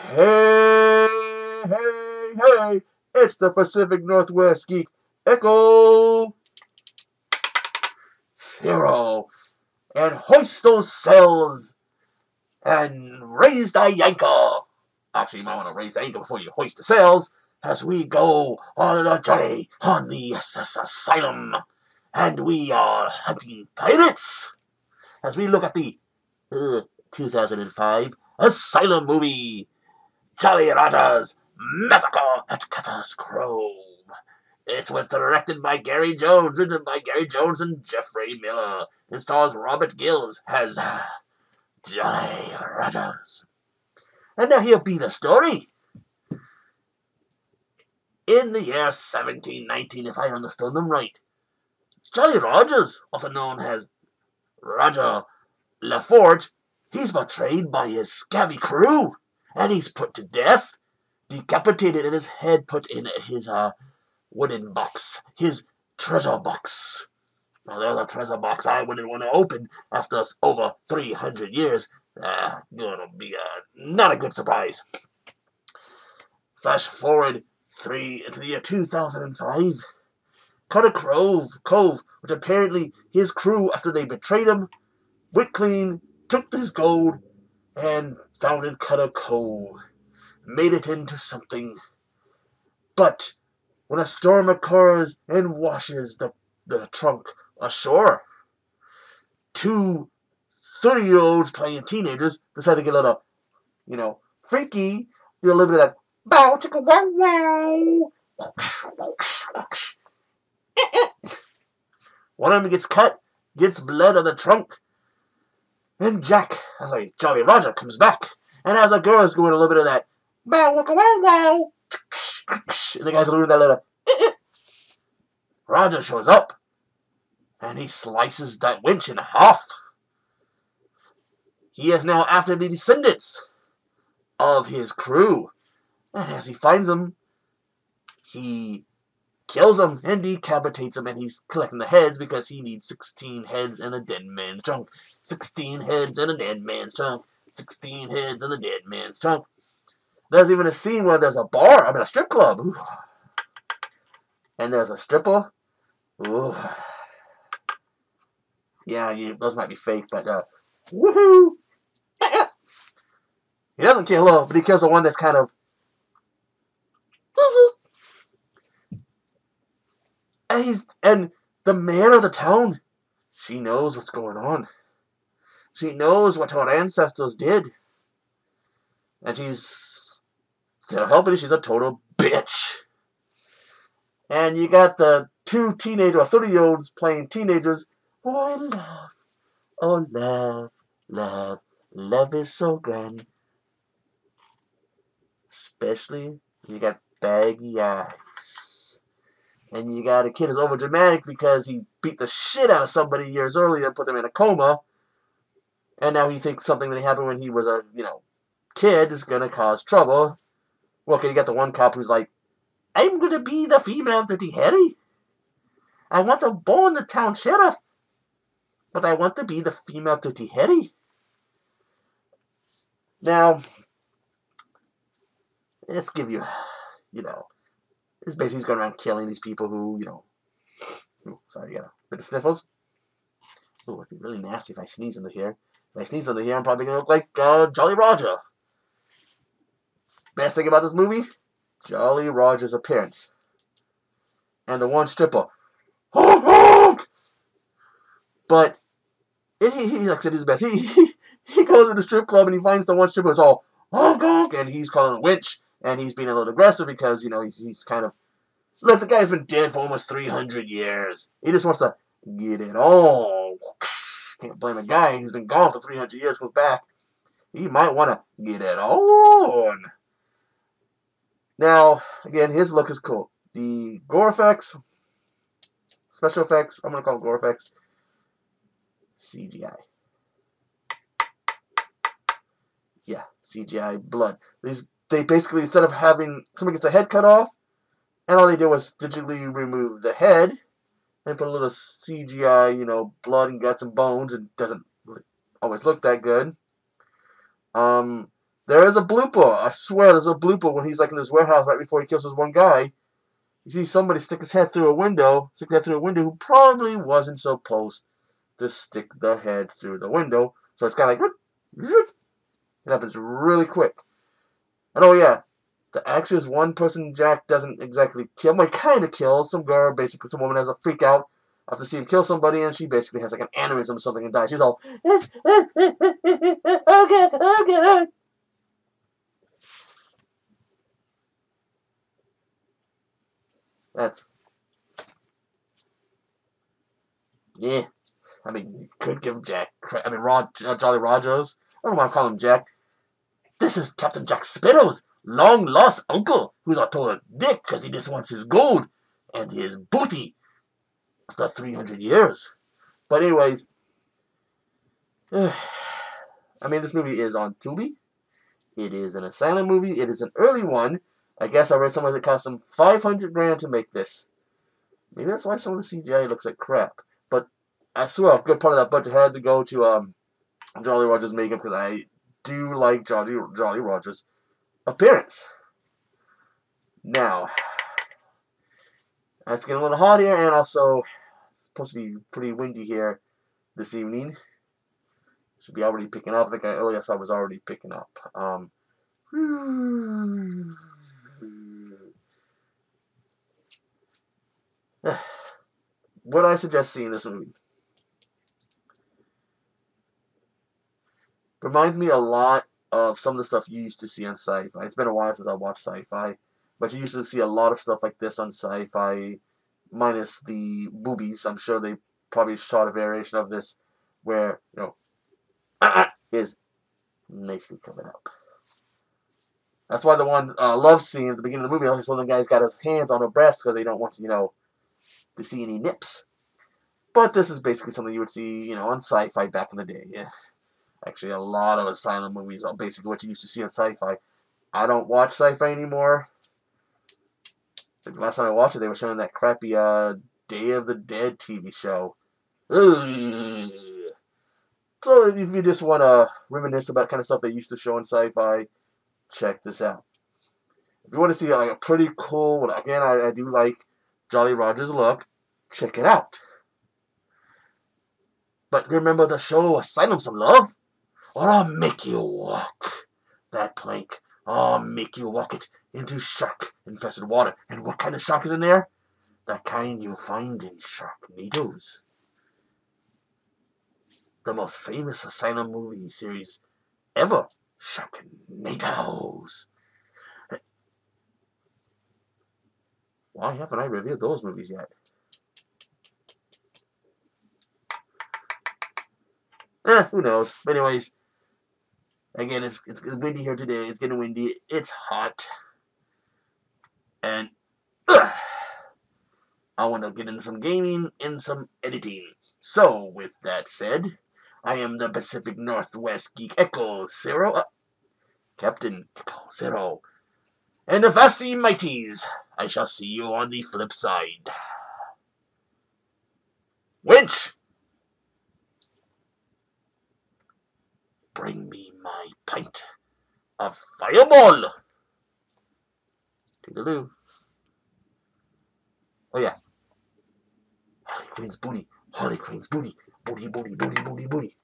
Hey, hey, hey, it's the Pacific Northwest Geek Echo Hero. And hoist those sails and raise the anchor. Actually, you might want to raise the anchor before you hoist the sails as we go on a journey on the SS Asylum. And we are hunting pirates as we look at the 2005 Asylum movie, Jolly Roger-Massacre at Cove. It was directed by Gary Jones, written by Gary Jones and Jeffrey Miller. It stars Robert Gills as Jolly Rogers. And now here be the story. In the year 1719, if I understood them right, Jolly Rogers, also known as Roger LaForge, he's betrayed by his scabby crew, and he's put to death, decapitated, and his head put in his wooden box, his treasure box. Now, there's a treasure box I wouldn't want to open after over 300 years. Gonna be not a good surprise. Flash forward into the year 2005. Cutter Cove, which apparently his crew, after they betrayed him, went clean, took his gold, and founded Cutter Cove. Made it into something. But when a storm occurs and washes the trunk ashore, two 30-year-olds playing teenagers decide to get a little, freaky, do a little bit of that bow chicka wow wow. One of them gets cut, gets blood on the trunk, and Jolly Roger comes back, and as a girl is going a little bit of that bow wicka wow wow, and the guy's doing that little Roger shows up, and he slices that winch in half. He is now after the descendants of his crew. And as he finds them, he kills them and decapitates them. And he's collecting the heads because he needs 16 heads in a dead man's trunk. 16 heads in a dead man's trunk. 16 heads in a dead man's trunk. There's even a scene where there's a strip club. Ooh. And there's a stripper. Ooh. Yeah, those might be fake, but woohoo! He doesn't kill her, but he kills the one that's kind of and the man of the town, she knows what's going on. She knows what her ancestors did. And she's instead of helping, she's a total bitch. And you got the two 30-year-olds playing teenagers. Oh, love. Oh, love, love, love is so grand. Especially you got baggy eyes. And you got a kid who's over dramatic because he beat the shit out of somebody years earlier and put them in a coma. And now he thinks something that happened when he was a, kid is going to cause trouble. Well, okay, you got the one cop who's like, I'm going to be the female Dirty Harry. I want to bone the town sheriff. But I want to be the female Dirty Harry. Now, let's give you, it's basically he's going around killing these people who, sorry, you got a bit of sniffles. Ooh, it's really nasty if I sneeze into here. If I sneeze into here, I'm probably going to look like Jolly Roger. Best thing about this movie? Jolly Roger's appearance. And the one stripper. Honk, honk! But, he like I said, he's the best. He goes to the strip club and he finds the one stripper who's all honk, honk, and he's calling a winch. And he's being a little aggressive because, he's kind of... Look, the guy's been dead for almost 300 years. He just wants to get it on. Can't blame a guy who's been gone for 300 years, comes back. He might want to get it on. Now, again, his look is cool. The gore effects, special effects, I'm going to call them gore effects, CGI. Yeah, CGI blood. They basically, instead of having somebody gets a head cut off, and all they did was digitally remove the head and put a little CGI, blood and guts and bones. It doesn't really always look that good. There is a blooper. I swear there's a blooper when he's like in this warehouse right before he kills this one guy. You see somebody stick his head through a window, who probably wasn't supposed to stick the head through the window. So it's kind of like, it happens really quick. And oh yeah, the actually is one person Jack doesn't exactly kill. Well, he kind of kills some girl. Basically, some woman has a freak out after seeing him kill somebody, and she basically has like an aneurysm or something and dies. She's all, okay. That's, yeah. I mean, you could give him Jack. I mean, Jolly Rogers. I don't know why I call him Jack. This is Captain Jack Sparrow's long lost uncle, who's a total dick because he just wants his gold and his booty after 300 years. But anyways, I mean, this movie is on Tubi. It is an Asylum movie. It is an early one. I guess I read somewhere it cost them $500,000 to make this. Maybe that's why some of the CGI looks like crap. But I swear a good part of that budget had to go to Jolly Roger's makeup because I do like Jolly Roger's appearance. Now, it's getting a little hot here, and also it's supposed to be pretty windy here this evening. Should be already picking up. I think earlier I thought it was already picking up. Would I suggest seeing this movie? Reminds me a lot of some of the stuff you used to see on Sci-Fi. It's been a while since I watched Sci-Fi, but you used to see a lot of stuff like this on Sci-Fi, minus the boobies. I'm sure they probably shot a variation of this where, you know, is nicely covered up. That's why the one love scene at the beginning of the movie, only so the guy's got his hands on her breast because they don't want to see any nips. But this is basically something you would see, on Sci-Fi back in the day. Yeah. Actually, a lot of Asylum movies are basically what you used to see on Sci-Fi. I don't watch Sci-Fi anymore. The last time I watched it, they were showing that crappy Day of the Dead TV show. Ugh. So if you just want to reminisce about kind of stuff they used to show on Sci-Fi, check this out. If you want to see like a pretty cool, again, I do like Jolly Roger's look, check it out. But remember the show Asylum Some Love? Or I'll make you walk that plank. I'll make you walk it into shark-infested water. And what kind of shark is in there? The kind you find in Sharknadoes. The most famous Asylum movie series ever. Sharknadoes. Why haven't I reviewed those movies yet? Who knows? But anyways, again, it's windy here today. It's getting windy. It's hot. And I want to get into some gaming and some editing. So, with that said, I am the Pacific Northwest Geek Echo Zero. Captain Echo Zero. And the Vasty Mighties. I shall see you on the flip side. Winch! Bring me my pint of fireball! Toodaloo. Oh yeah. Harley Quinn's booty. Harley Quinn's booty. Booty, booty, booty, booty, booty.